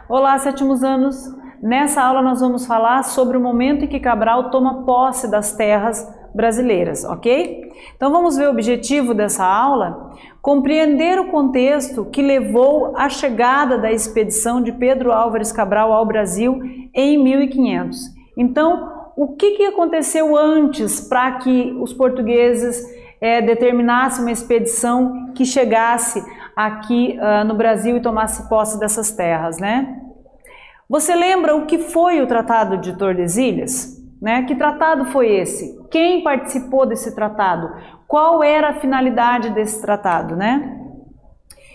Olá, sétimos anos! Nessa aula nós vamos falar sobre o momento em que Cabral toma posse das terras brasileiras, ok? Então vamos ver o objetivo dessa aula: compreender o contexto que levou à chegada da expedição de Pedro Álvares Cabral ao Brasil em 1500. Então, o que aconteceu antes para que os portugueses determinassem uma expedição que chegasse aqui no Brasil e tomasse posse dessas terras, né? Você lembra o que foi o Tratado de Tordesilhas? Né? Que tratado foi esse? Quem participou desse tratado? Qual era a finalidade desse tratado, né?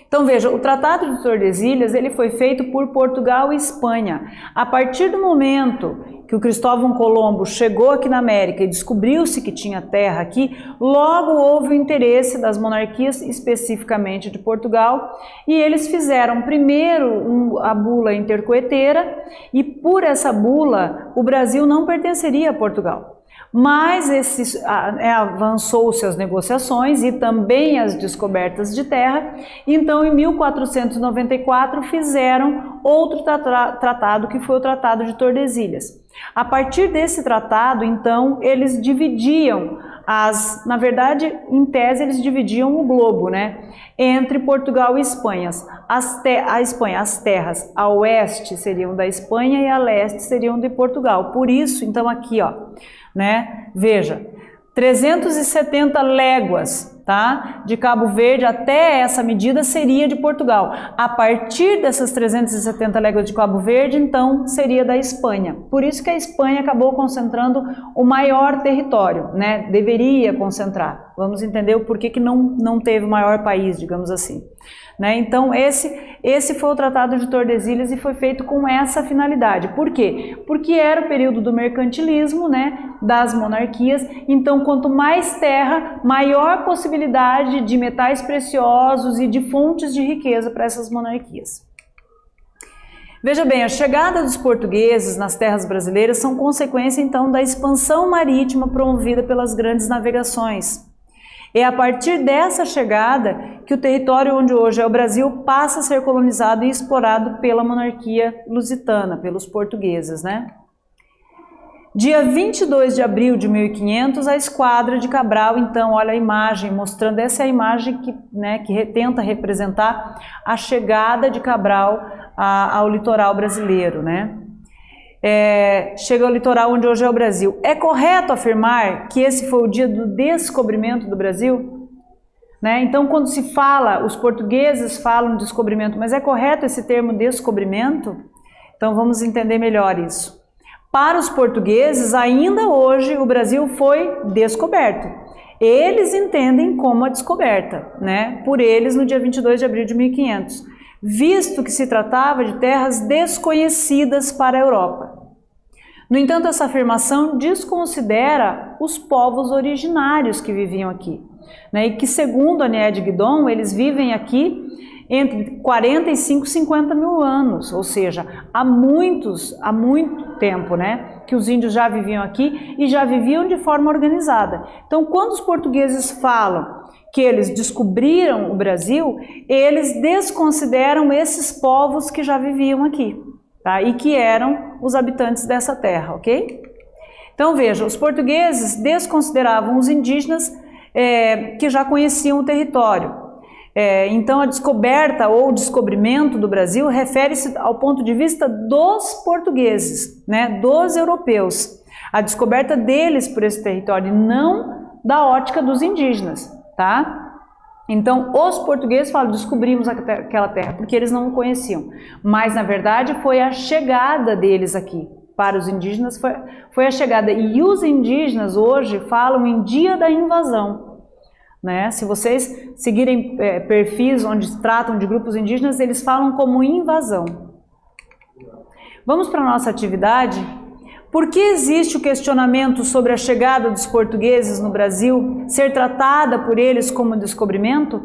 Então veja, o Tratado de Tordesilhas ele foi feito por Portugal e Espanha. A partir do momento que o Cristóvão Colombo chegou aqui na América e descobriu-se que tinha terra aqui, logo houve o interesse das monarquias, especificamente de Portugal, e eles fizeram primeiro a bula intercoeteira, e por essa bula o Brasil não pertenceria a Portugal. Mas avançou-se as negociações e também as descobertas de terra, então em 1494 fizeram outro tratado, que foi o Tratado de Tordesilhas. A partir desse tratado, então, eles dividiam na verdade, em tese, eles dividiam o globo, né, entre Portugal e Espanha. As terras a oeste seriam da Espanha e a leste seriam de Portugal. Por isso, então, aqui, ó, né, veja, 370 léguas, tá, de Cabo Verde até essa medida seria de Portugal. A partir dessas 370 léguas de Cabo Verde, então, seria da Espanha. Por isso que a Espanha acabou concentrando o maior território, né, deveria concentrar. Vamos entender o porquê que não teve o maior país, digamos assim. Né? Então esse foi o Tratado de Tordesilhas e foi feito com essa finalidade. Por quê? Porque era o período do mercantilismo, né, das monarquias. Então quanto mais terra, maior possibilidade de metais preciosos e de fontes de riqueza para essas monarquias. Veja bem, a chegada dos portugueses nas terras brasileiras são consequência então da expansão marítima promovida pelas grandes navegações. É a partir dessa chegada que o território onde hoje é o Brasil passa a ser colonizado e explorado pela monarquia lusitana, pelos portugueses, né? Dia 22 de abril de 1500, a esquadra de Cabral, então, olha a imagem, mostrando, essa é a imagem que tenta representar a chegada de Cabral ao litoral brasileiro, né? Chega ao litoral onde hoje é o Brasil. É correto afirmar que esse foi o dia do descobrimento do Brasil? Né? Então, quando se fala, os portugueses falam descobrimento, mas é correto esse termo descobrimento? Então, vamos entender melhor isso. Para os portugueses, ainda hoje, o Brasil foi descoberto. Eles entendem como a descoberta, né? Por eles, no dia 22 de abril de 1500. Visto que se tratava de terras desconhecidas para a Europa. No entanto, essa afirmação desconsidera os povos originários que viviam aqui, né, e que, segundo Ané de Guidon, eles vivem aqui entre 45 e 50 mil anos, ou seja, há muito tempo, né, que os índios já viviam aqui e já viviam de forma organizada. Então, quando os portugueses falam que eles descobriram o Brasil, eles desconsideram esses povos que já viviam aqui, tá? E que eram os habitantes dessa terra, ok? Então veja, os portugueses desconsideravam os indígenas que já conheciam o território. Então a descoberta ou descobrimento do Brasil refere-se ao ponto de vista dos portugueses, né? Dos europeus. A descoberta deles por esse território, não da ótica dos indígenas. Tá? Então, os portugueses falam, descobrimos aquela terra, porque eles não conheciam. Mas, na verdade, foi a chegada deles aqui. Para os indígenas, foi a chegada. E os indígenas, hoje, falam em dia da invasão. Né? Se vocês seguirem perfis onde tratam de grupos indígenas, eles falam como invasão. Vamos para a nossa atividade? Por que existe o questionamento sobre a chegada dos portugueses no Brasil ser tratada por eles como descobrimento?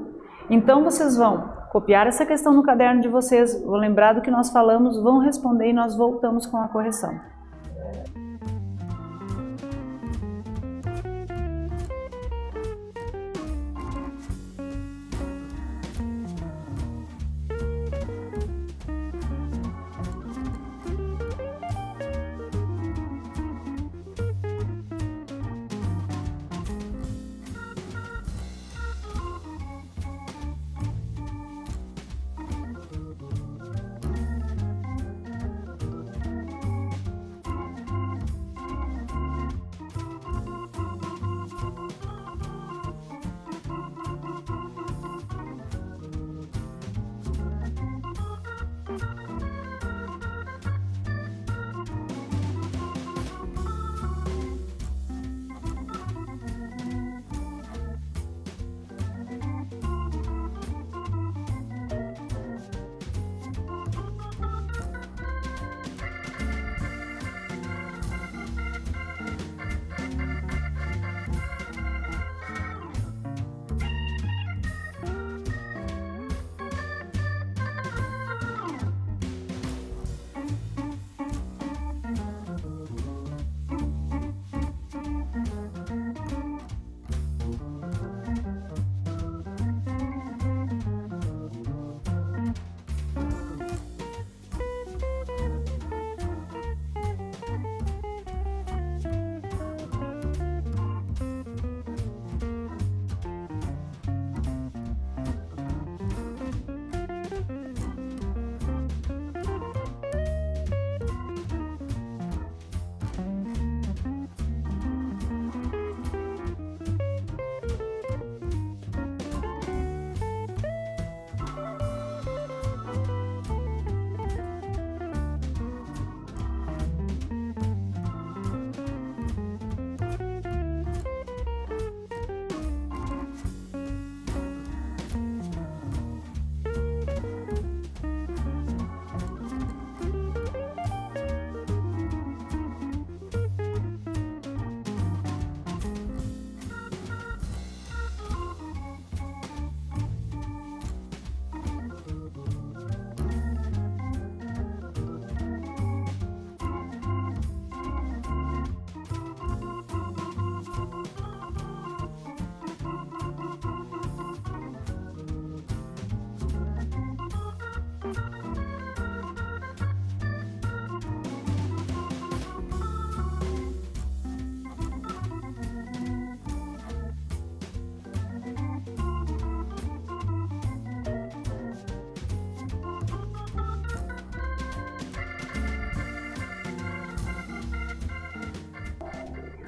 Então vocês vão copiar essa questão no caderno de vocês, vão lembrar do que nós falamos, vão responder e nós voltamos com a correção.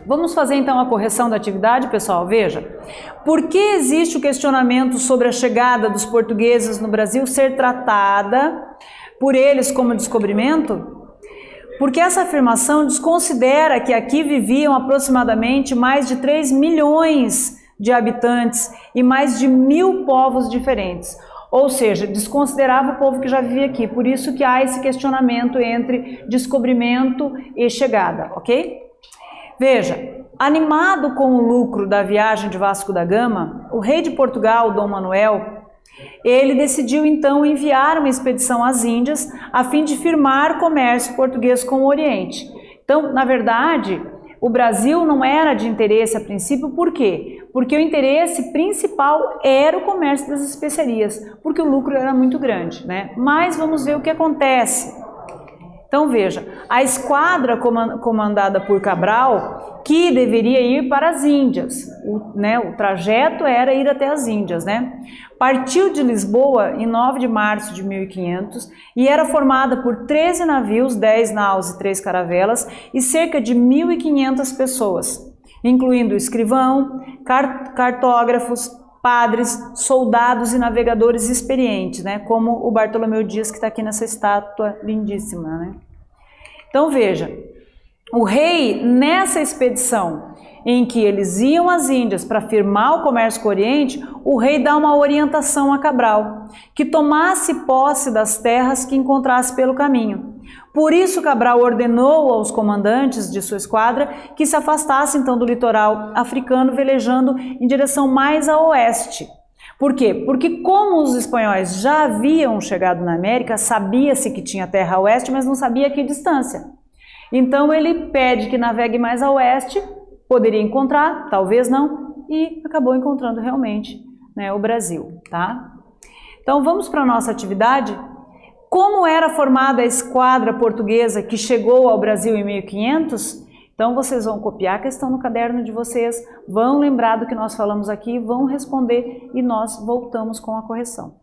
Vamos fazer então a correção da atividade, pessoal? Veja, por que existe o questionamento sobre a chegada dos portugueses no Brasil ser tratada por eles como descobrimento? Porque essa afirmação desconsidera que aqui viviam aproximadamente mais de 3 milhões de habitantes e mais de 1000 povos diferentes. Ou seja, desconsiderava o povo que já vivia aqui. Por isso que há esse questionamento entre descobrimento e chegada, ok? Veja, animado com o lucro da viagem de Vasco da Gama, o rei de Portugal, Dom Manuel, ele decidiu então enviar uma expedição às Índias a fim de firmar comércio português com o Oriente. Então, na verdade, o Brasil não era de interesse a princípio, por quê? Porque o interesse principal era o comércio das especiarias, porque o lucro era muito grande, né? Mas vamos ver o que acontece. Então veja, a esquadra comandada por Cabral, que deveria ir para as Índias, o trajeto era ir até as Índias, né? Partiu de Lisboa em 9 de março de 1500 e era formada por 13 navios, 10 naus e 3 caravelas e cerca de 1.500 pessoas, incluindo escrivão, cartógrafos, padres, soldados e navegadores experientes, né? Como o Bartolomeu Dias, que está aqui nessa estátua lindíssima, né? Então veja, o rei nessa expedição em que eles iam às Índias para firmar o comércio com o Oriente, o rei dá uma orientação a Cabral, que tomasse posse das terras que encontrasse pelo caminho. Por isso Cabral ordenou aos comandantes de sua esquadra que se afastassem então do litoral africano, velejando em direção mais a oeste. Por quê? Porque como os espanhóis já haviam chegado na América, sabia-se que tinha terra a oeste, mas não sabia a que distância. Então ele pede que navegue mais a oeste, poderia encontrar, talvez não, e acabou encontrando realmente, né, o Brasil, tá? Então vamos para a nossa atividade. Como era formada a esquadra portuguesa que chegou ao Brasil em 1500? Então vocês vão copiar a questão no caderno de vocês, vão lembrar do que nós falamos aqui, vão responder e nós voltamos com a correção.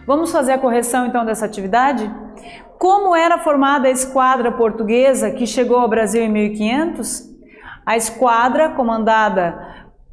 Vamos fazer a correção então dessa atividade? Como era formada a esquadra portuguesa que chegou ao Brasil em 1500? A esquadra, comandada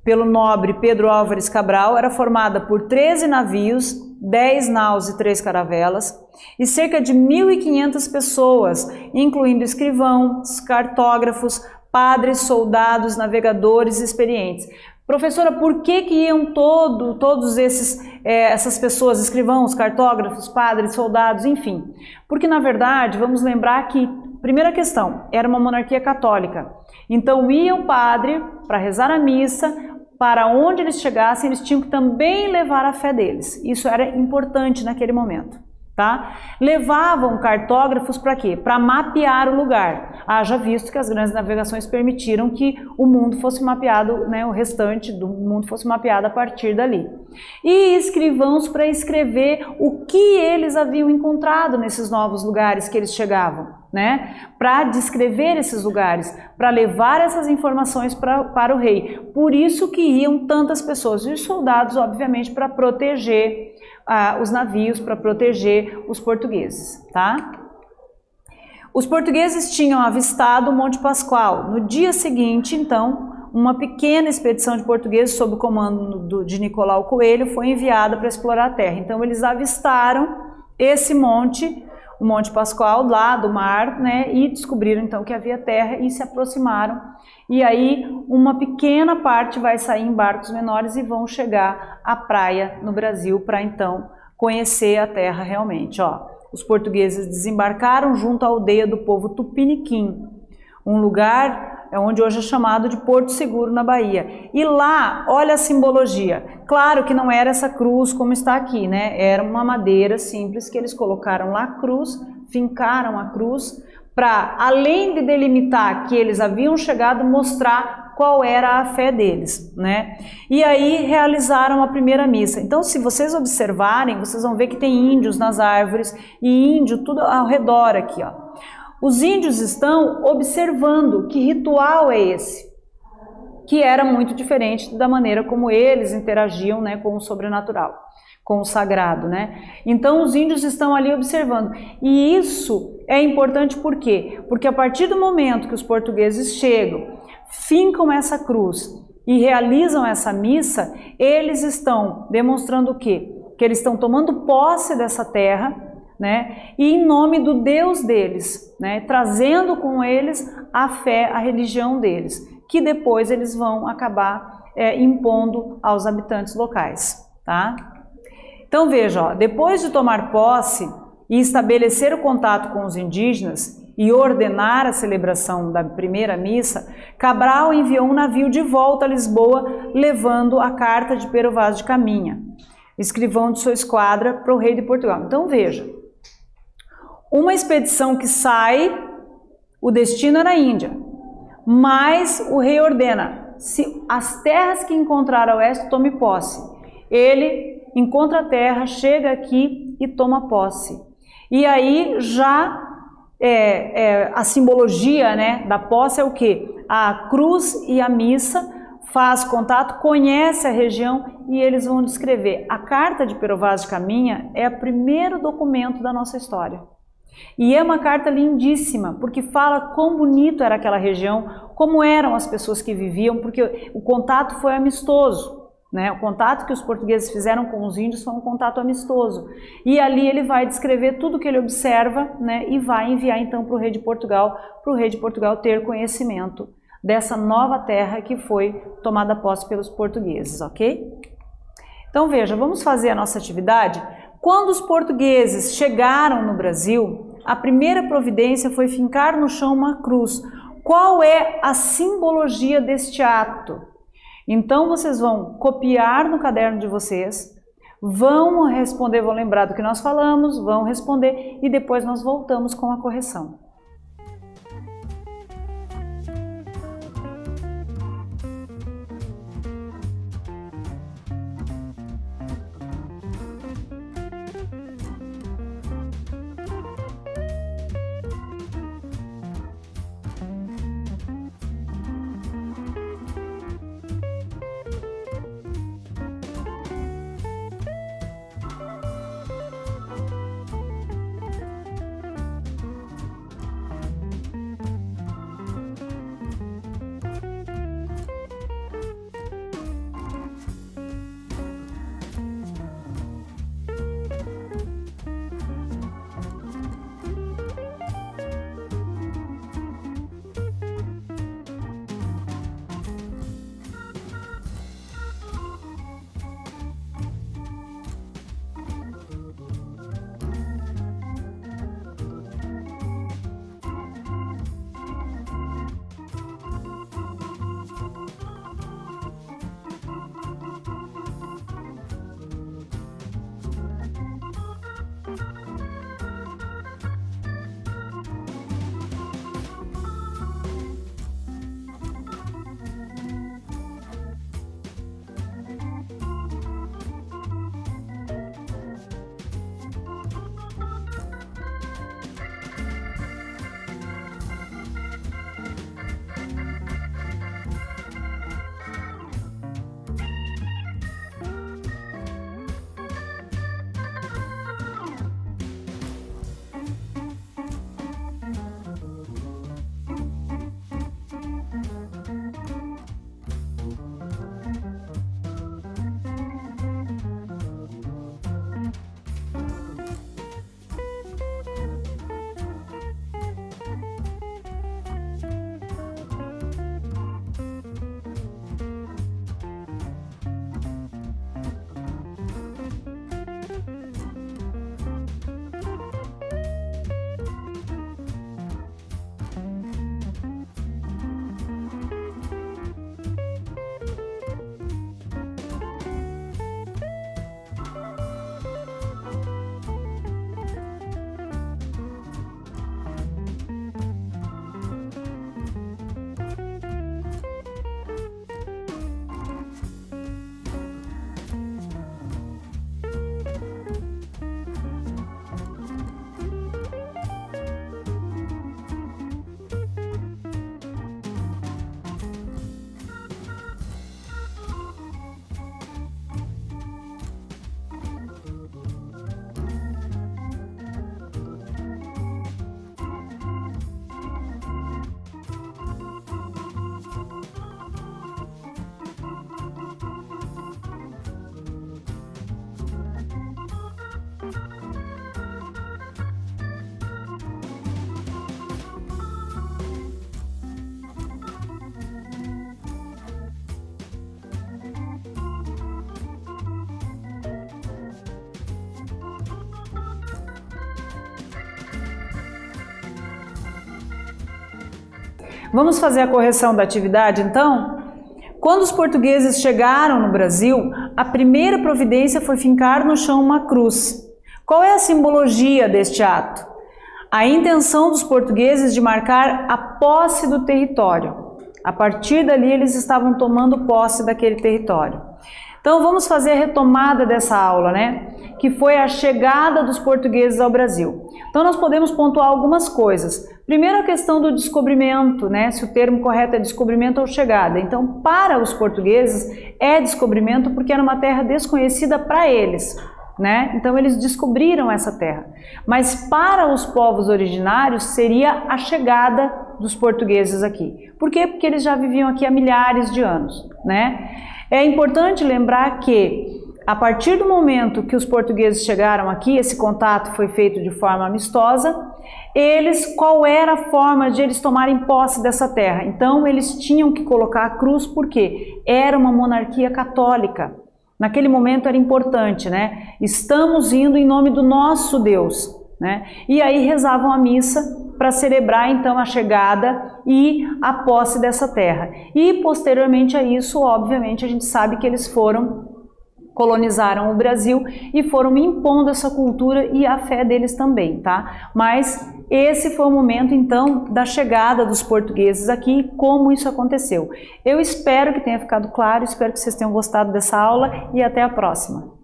pelo nobre Pedro Álvares Cabral, era formada por 13 navios, 10 naus e 3 caravelas, e cerca de 1.500 pessoas, incluindo escrivãos, cartógrafos, padres, soldados, navegadores experientes. Professora, por que iam todos essas pessoas, escrivãos, cartógrafos, padres, soldados, enfim? Porque, na verdade, vamos lembrar que, primeira questão, era uma monarquia católica. Então, ia o padre para rezar a missa, para onde eles chegassem, eles tinham que também levar a fé deles. Isso era importante naquele momento. Tá? Levavam cartógrafos para quê? Para mapear o lugar. Haja visto que as grandes navegações permitiram que o mundo fosse mapeado, né, o restante do mundo fosse mapeado a partir dali. E escrivãos para escrever o que eles haviam encontrado nesses novos lugares que eles chegavam, né? Para descrever esses lugares, para levar essas informações para o rei. Por isso que iam tantas pessoas, e os soldados, obviamente, para proteger os navios, para proteger os portugueses, tá? Os portugueses tinham avistado o Monte Pascoal. No dia seguinte, então, uma pequena expedição de portugueses sob o comando de Nicolau Coelho foi enviada para explorar a terra. Então, eles avistaram esse monte, o Monte Pascoal, lá do mar, né, e descobriram então que havia terra e se aproximaram. E aí uma pequena parte vai sair em barcos menores e vão chegar à praia no Brasil para então conhecer a terra realmente. Ó, os portugueses desembarcaram junto à aldeia do povo Tupiniquim, um lugar onde hoje é chamado de Porto Seguro, na Bahia. E lá, olha a simbologia. Claro que não era essa cruz como está aqui, né? Era uma madeira simples que eles colocaram lá a cruz, fincaram a cruz, para, além de delimitar que eles haviam chegado, mostrar qual era a fé deles, né? E aí realizaram a primeira missa. Então, se vocês observarem, vocês vão ver que tem índios nas árvores e índio tudo ao redor aqui, ó. Os índios estão observando que ritual é esse, que era muito diferente da maneira como eles interagiam, né, com o sobrenatural, com o sagrado, né? Então os índios estão ali observando. E isso é importante por quê? Porque a partir do momento que os portugueses chegam, fincam essa cruz e realizam essa missa, eles estão demonstrando o quê? Que eles estão tomando posse dessa terra, né? E em nome do Deus deles, né? Trazendo com eles a fé, a religião deles, que depois eles vão acabar impondo aos habitantes locais, tá? Então veja, ó, depois de tomar posse e estabelecer o contato com os indígenas e ordenar a celebração da primeira missa, Cabral enviou um navio de volta a Lisboa, levando a carta de Pero Vaz de Caminha, escrivão de sua esquadra, para o rei de Portugal. Então veja, uma expedição que sai, o destino era a Índia, mas o rei ordena, se as terras que encontrar a oeste, tome posse. Ele encontra a terra, chega aqui e toma posse. E aí já a simbologia, né, da posse é o quê? A cruz e a missa, faz contato, conhece a região e eles vão descrever. A carta de Pero Vaz de Caminha é o primeiro documento da nossa história. E é uma carta lindíssima, porque fala quão bonito era aquela região, como eram as pessoas que viviam, porque o contato foi amistoso, né? O contato que os portugueses fizeram com os índios foi um contato amistoso. E ali ele vai descrever tudo que ele observa, né? E vai enviar então para o rei de Portugal ter conhecimento dessa nova terra que foi tomada posse pelos portugueses, ok? Então veja, vamos fazer a nossa atividade. Quando os portugueses chegaram no Brasil, a primeira providência foi fincar no chão uma cruz. Qual é a simbologia deste ato? Então vocês vão copiar no caderno de vocês, vão responder, vão lembrar do que nós falamos, vão responder e depois nós voltamos com a correção. Vamos fazer a correção da atividade, então? Quando os portugueses chegaram no Brasil, a primeira providência foi fincar no chão uma cruz. Qual é a simbologia deste ato? A intenção dos portugueses de marcar a posse do território. A partir dali, eles estavam tomando posse daquele território. Então, vamos fazer a retomada dessa aula, né? Que foi a chegada dos portugueses ao Brasil. Então, nós podemos pontuar algumas coisas. Primeiro, a questão do descobrimento, né? Se o termo correto é descobrimento ou chegada. Então, para os portugueses, é descobrimento porque era uma terra desconhecida para eles, né? Então, eles descobriram essa terra. Mas para os povos originários, seria a chegada dos portugueses aqui. Por quê? Porque eles já viviam aqui há milhares de anos, né? É importante lembrar que, a partir do momento que os portugueses chegaram aqui, esse contato foi feito de forma amistosa, qual era a forma de eles tomarem posse dessa terra? Então, eles tinham que colocar a cruz, porque era uma monarquia católica. Naquele momento era importante, né? Estamos indo em nome do nosso Deus, né? E aí rezavam a missa para celebrar então a chegada e a posse dessa terra. E posteriormente a isso, obviamente, a gente sabe que eles colonizaram o Brasil e foram impondo essa cultura e a fé deles também, tá? Mas esse foi o momento então da chegada dos portugueses aqui, como isso aconteceu. Eu espero que tenha ficado claro, espero que vocês tenham gostado dessa aula e até a próxima.